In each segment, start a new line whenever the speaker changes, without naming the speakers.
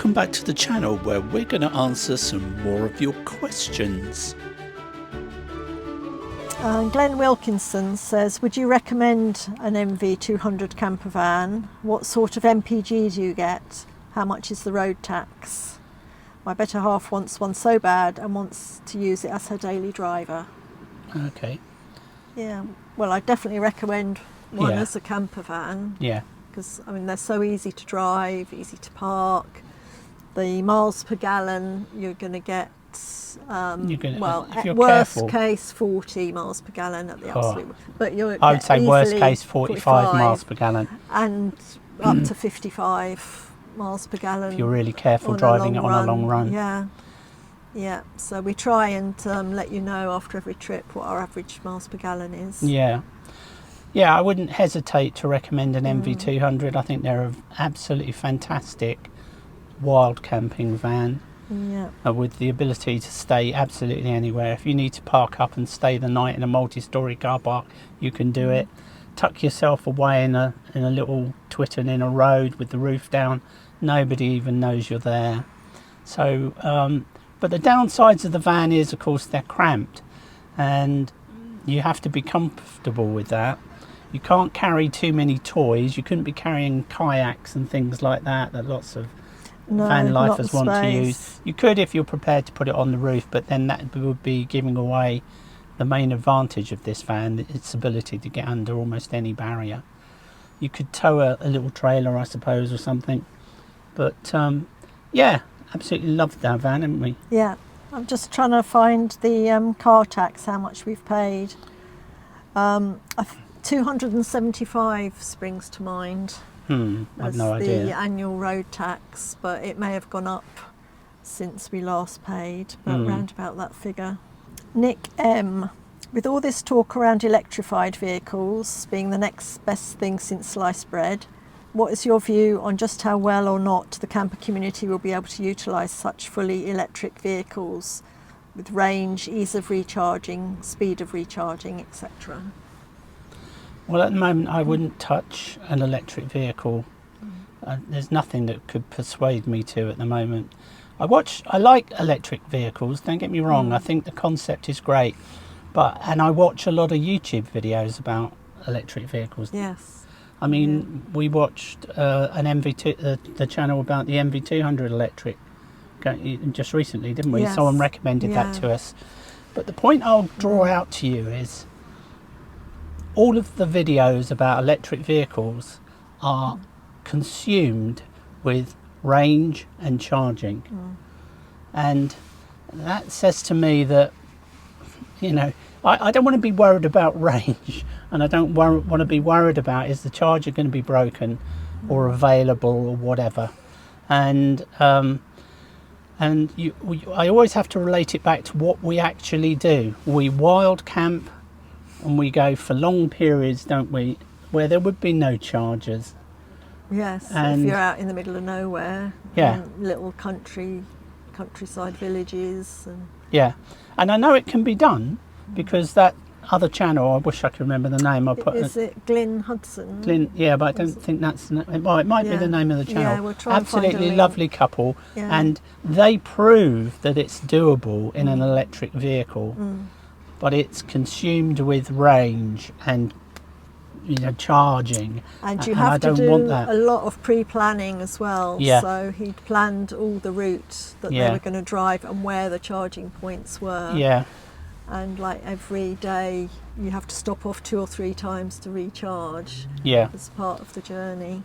welcome back to the channel where we're going to answer some more of your questions.
Glenn Wilkinson says, would you recommend an MV200 camper van? What sort of MPG do you get? How much is the road tax? My better half wants one so bad and wants to use it as her daily driver.
Okay.
Yeah, well, I definitely recommend one
Yeah.
as a camper van.
Yeah.
Because, I mean, they're so easy to drive, easy to park. The miles per gallon, you're going to get, well,
if
at
you're
worst
careful.
case, 40 miles per gallon at the absolute. But you're
I would say worst
easily
case 45 miles per gallon.
And up to 55 miles per gallon.
If you're really careful
on
driving it on a long run.
Yeah. Yeah, so we try and let you know after every trip what our average miles per gallon is.
Yeah. Yeah, I wouldn't hesitate to recommend an MV200. I think they're an absolutely fantastic wild camping van.
Yeah.
With the ability to stay absolutely anywhere. If you need to park up and stay the night in a multi-storey car park, you can do it. Tuck yourself away in a little twitten in a road with the roof down. Nobody even knows you're there. So, but the downsides of the van is, of course, they're cramped, and you have to be comfortable with that. You can't carry too many toys. You couldn't be carrying kayaks and things like that lots of van lifers want to use. You could if you're prepared to put it on the roof, but then that would be giving away the main advantage of this van, its ability to get under almost any barrier. You could tow a little trailer, I suppose, or something. But yeah, absolutely loved that van, haven't we?
Yeah, I'm just trying to find the car tax, how much we've paid. 275 springs to mind.
I've no idea.
The annual road tax, but it may have gone up since we last paid, but round about that figure. Nick M. With all this talk around electrified vehicles being the next best thing since sliced bread, what is your view on just how well or not the camper community will be able to utilise such fully electric vehicles with range, ease of recharging, speed of recharging, etc.?
Well, at the moment, I wouldn't touch an electric vehicle. There's nothing that could persuade me to at the moment. I like electric vehicles, don't get me wrong. I think the concept is great. And I watch a lot of YouTube videos about electric vehicles.
Yes.
I mean, we watched an MV2, the channel about the MV200 electric just recently, didn't we?
Yes.
Someone recommended that to us. But the point I'll draw out to you is all of the videos about electric vehicles are consumed with range and charging. And that says to me that, you know, I don't want to be worried about range, and I don't want to be worried about is the charger going to be broken or available or whatever. And I always have to relate it back to what we actually do. We wild camp and we go for long periods, don't we, where there would be no chargers.
Yes,
And
if you're out in the middle of nowhere,
Yeah.
in little countryside villages.
Yeah, and I know it can be done because that other channel, I wish I could remember the name.
Is it Glyn Hudson?
Glyn, yeah, but I don't think that's. Well, it might be the name of the channel.
Yeah, we'll try and find a
Absolutely
link.
lovely couple,
Yeah.
and they prove that it's doable in an electric vehicle, but it's consumed with range and charging.
And you
I
have to
don't
do
want that.
a lot of pre-planning as well.
Yeah.
So he'd planned all the routes that they
Yeah.
were going to drive and where the charging points were.
Yeah,
And like every day, you have to stop off 2 or 3 times to recharge
yeah,
as part of the journey.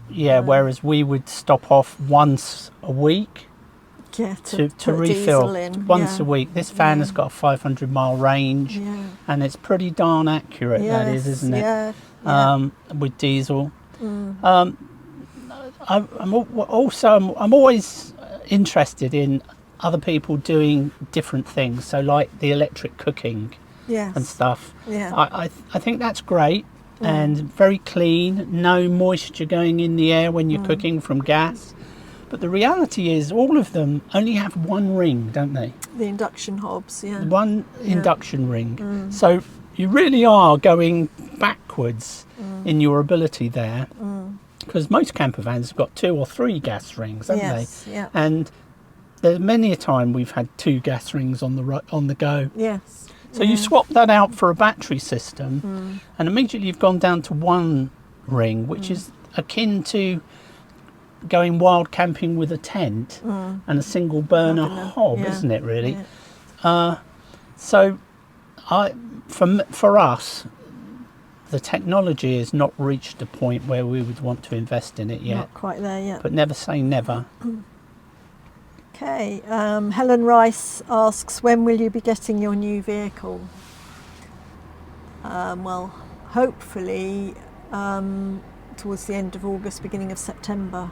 yeah. Whereas we would stop off once a week
Yeah,
to
put
refill
diesel in.
once
yeah.
a week. This van has got a 500-mile range,
Yeah.
and it's pretty darn accurate. That is, isn't it?
Yeah. Yeah.
With diesel. I'm always interested in other people doing different things. So like the electric cooking
Yes.
and stuff.
Yeah.
I think that's great and very clean. No moisture going in the air when you're cooking from gas. But the reality is all of them only have one ring, don't they?
The induction hobs, yeah.
One induction ring. So you really are going backwards in your ability there because most camper vans have got 2 or 3 gas rings, haven't
Yes,
they?
yeah.
And there's many a time we've had 2 gas rings on the go.
Yes.
So you swap that out for a battery system, and immediately you've gone down to 1 ring, which is akin to going wild camping with a tent and a single burner hob, isn't it? Really.
Yeah.
So, for us, the technology has not reached a point where we would want to invest in it yet.
Not quite there yet.
But never say never.
Okay. Helen Rice asks, when will you be getting your new vehicle? Well, hopefully towards the end of August, beginning of September.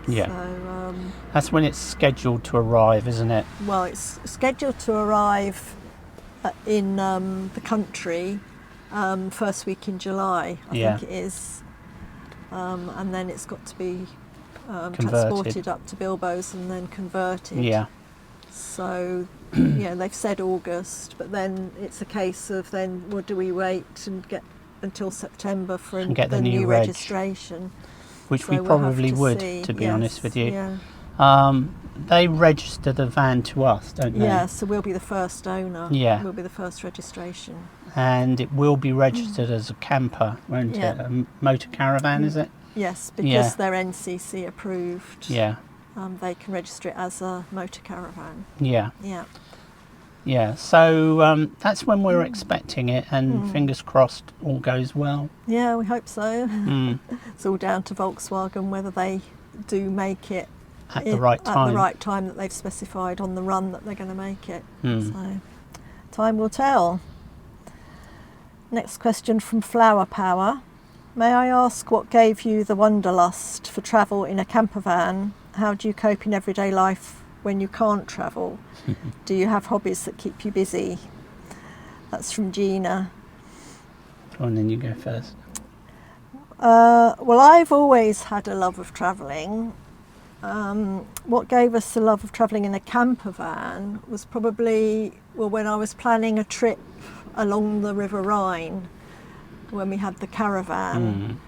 Yeah.
So,
that's when it's scheduled to arrive, isn't it?
well, it's scheduled to arrive in the country first week in July, I think it is. And then it's got to be transported up to Bilbo's and then converted.
Yeah.
So, yeah, they've said August, but then it's a case of then, well, do we wait and get until September for
And get
the
the new
new
reg.
registration?
Which
So
we
we'll have
probably
to
would,
see.
to be
Yes,
honest with you.
Yeah.
They register the van to us, don't they?
Yeah, so we'll be the first owner.
Yeah.
We'll be the first registration.
And it will be registered as a camper, won't
Yeah.
it? A motor caravan, is it?
Yes, because
Yeah.
they're NCC approved.
Yeah.
They can register it as a motor caravan.
Yeah.
Yeah.
Yeah. So that's when we're expecting it, and fingers crossed all goes well.
Yeah, we hope so.
Mm.
It's all down to Volkswagen whether they do make it
At the right time.
At the right time that they've specified on the run that they're going to make it.
Mm.
So, time will tell. Next question from Flower Power. May I ask what gave you the wanderlust for travel in a camper van? How do you cope in everyday life when you can't travel? Do you have hobbies that keep you busy? That's from Gina.
Go on, then you go first.
Well, I've always had a love of travelling. What gave us the love of travelling in a camper van was probably, well, when I was planning a trip along the River Rhine, when we had the caravan,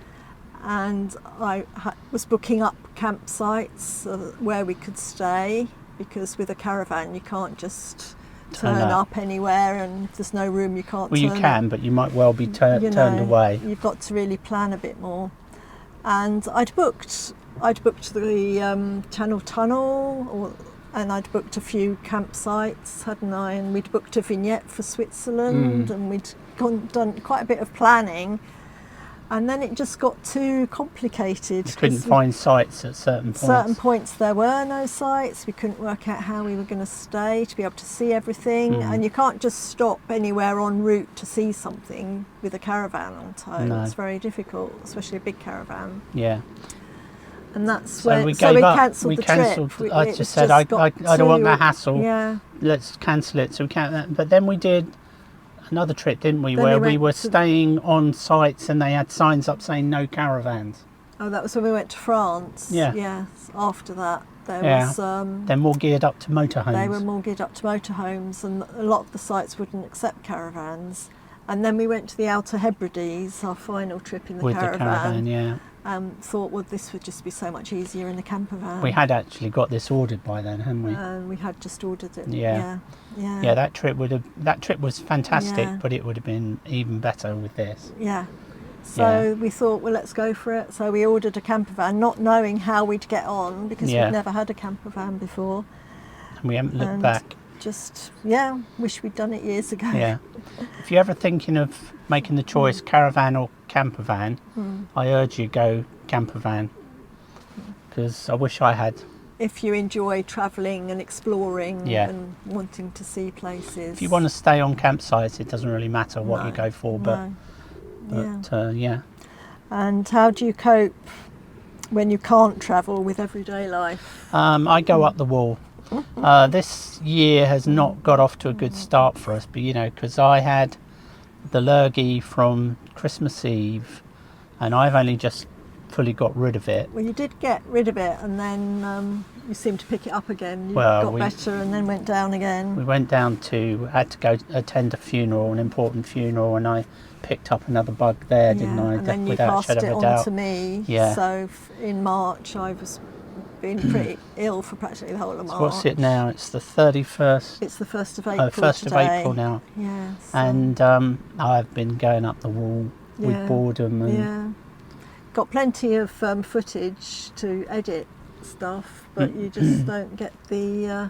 and I was booking up campsites where we could stay, because with a caravan you can't just turn up anywhere, and if there's no room you can't
Well,
turn
you can,
up.
but you might well be turned away.
You've got to really plan a bit more. And I'd booked the Channel Tunnel, and I'd booked a few campsites, hadn't I? And we'd booked a vignette for Switzerland, and we'd done quite a bit of planning. And then it just got too complicated.
You couldn't find sites at certain points.
Certain points there were no sites. We couldn't work out how we were going to stay to be able to see everything. And you can't just stop anywhere en route to see something with a caravan on tow.
No.
It's very difficult, especially a big caravan.
Yeah.
And that's
So
when
we
so we
gave up.
cancelled
We
the
cancelled.
trip.
I just said I don't want the hassle.
Yeah.
Let's cancel it. So we can't. But then we did another trip, didn't we?
Then
Where
we
we
went
were
to-
staying on sites and they had signs up saying no caravans.
Oh, that was when we went to France.
Yeah.
Yes. After that, there
Yeah.
was.
They're more geared up to motorhomes.
They were more geared up to motorhomes, and a lot of the sites wouldn't accept caravans. And then we went to the Outer Hebrides, our final trip in the
with
caravan.
the caravan. Yeah.
Thought, well, this would just be so much easier in the camper van.
We had actually got this ordered by then, hadn't we?
And we had just ordered it.
Yeah.
Yeah.
Yeah, that trip was fantastic,
Yeah.
but it would have been even better with this.
Yeah. So we thought, well, let's go for it. So we ordered a camper van, not knowing how we'd get on, because
Yeah.
we'd never had a camper van before.
And we haven't looked
And
back.
Just, wish we'd done it years ago.
Yeah. If you're ever thinking of making the choice caravan or camper van, I urge you go camper van, because I wish I had.
If you enjoy travelling and exploring
Yeah.
and wanting to see places.
If you want to stay on campsites, it doesn't really matter what
No,
you go for, but yeah.
And how do you cope when you can't travel with everyday life?
I go up the wall. This year has not got off to a good start for us, but because I had the lurgy from Christmas Eve, and I've only just fully got rid of it.
Well, you did get rid of it, and then you seemed to pick it up again. You
Well,
got better and then went down again.
We went down had to go attend a funeral, an important funeral, and I picked up another bug there, didn't I?
And then you
Without a
passed
shadow
it
of a
on
doubt.
to me.
Yeah.
So in March, I was been pretty ill for practically the whole of March.
So what's it now? It's the 31st.
It's the 1st of April.
1st
today.
of April now.
Yes.
And I've been going up the wall with boredom. And
got plenty of footage to edit stuff, but you just don't get the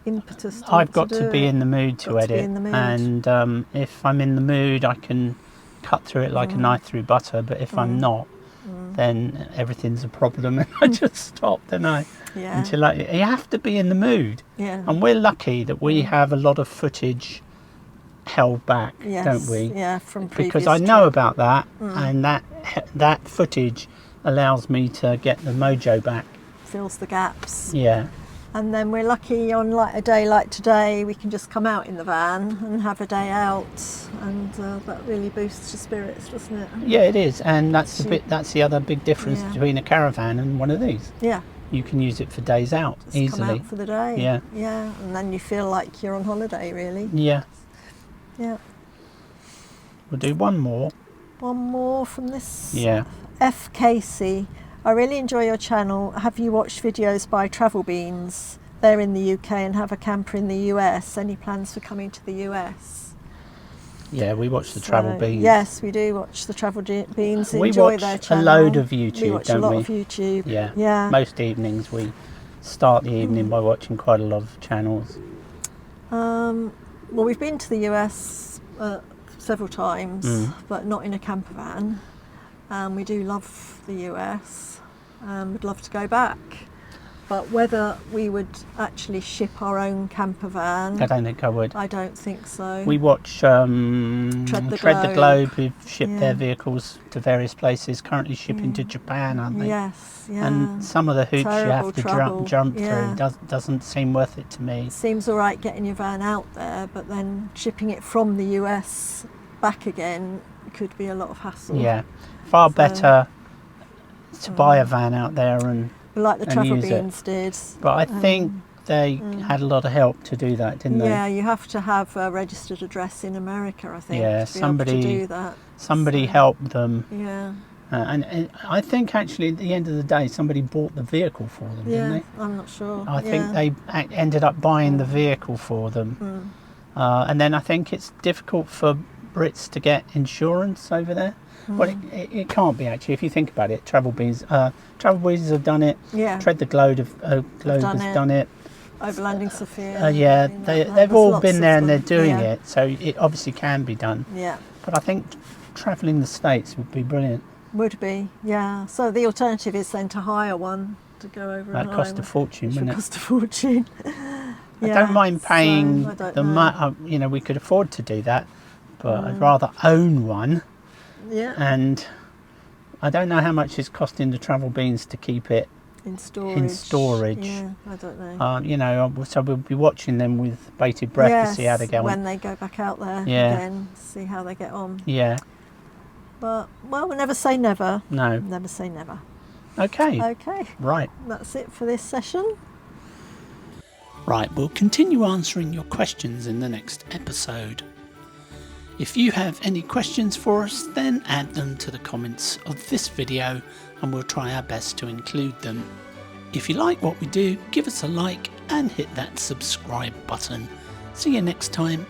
impetus to
I've got
do
to be
it.
in the mood to edit. And if I'm in the mood, I can cut through it like a knife through butter. But if I'm not, then everything's a problem, and I just stop, don't I?
Yeah.
Until you have to be in the mood.
Yeah.
And we're lucky that we have a lot of footage held back,
Yes.
don't we?
Yeah, from previous
Because I know about that, and that footage allows me to get the mojo back.
fills the gaps.
Yeah.
And then we're lucky on like a day like today, we can just come out in the van and have a day out, and that really boosts your spirits, doesn't it?
Yeah, it is, and that's the other big difference
Yeah.
between a caravan and one of these.
Yeah.
You can use it for days out
Just
easily.
come out for the day.
Yeah.
Yeah, and then you feel like you're on holiday, really.
Yeah.
Yeah.
We'll do one more.
One more from this.
Yeah.
F. Casey. I really enjoy your channel. Have you watched videos by Travel Beans? They're in the UK and have a camper in the US. Any plans for coming to the US?
Yeah, we watch the Travel Beans.
Yes, we do watch the Travel Beans.
We
Enjoy
watch
their
a
channel.
load of YouTube,
We watch
don't
a lot
we?
of YouTube.
Yeah.
Yeah.
Most evenings we start the evening by watching quite a lot of channels.
Well, we've been to the US several times, but not in a camper van. We do love the US. We'd love to go back. But whether we would actually ship our own camper van,
I don't think I would.
I don't think so.
We watch Tread the Globe, who've shipped their vehicles to various places, currently shipping to Japan, aren't they?
Yes, yeah.
And some of the hoops you have to
Terrible
jump
trouble.
through doesn't seem worth it to me.
It seems all right getting your van out there, but then shipping it from the US back again could be a lot of hassle.
Yeah, far better to buy a van out there and
like the Travel
use it.
Beans did.
But I think they had a lot of help to do that, didn't they?
Yeah, you have to have a registered address in America, I think,
Yeah,
to be able to do that.
Somebody helped them.
Yeah.
And I think actually at the end of the day somebody bought the vehicle for them, didn't they?
I'm not sure.
I think they ended up buying the vehicle for them. And then I think it's difficult for Brits to get insurance over there. Well, it can't be actually. If you think about it, Travel Beans have done it.
Yeah.
Tread the Globe has done it.
Overlanding Sophia.
Yeah,
you know,
they've
there's
all
lots
been
of
there and they're
them.
doing it. So it obviously can be done.
Yeah.
But I think travelling the States would be brilliant.
Would be, yeah. So the alternative is then to hire one to go over.
That cost a fortune, wouldn't it?
Cost a fortune.
I don't mind paying the money. We could afford to do that, but I'd rather own one.
Yeah.
And I don't know how much it's costing the Travel Beans to keep it
in storage. Yeah, I don't know.
So we'll be watching them with bated breath to see how they go on.
When they go back out there again, see how they get on.
Yeah.
But, well, we'll never say never.
No.
Never say never.
Okay.
Okay.
Right.
That's it for this session.
Right, we'll continue answering your questions in the next episode. If you have any questions for us, then add them to the comments of this video and we'll try our best to include them. If you like what we do, give us a like and hit that subscribe button. See you next time.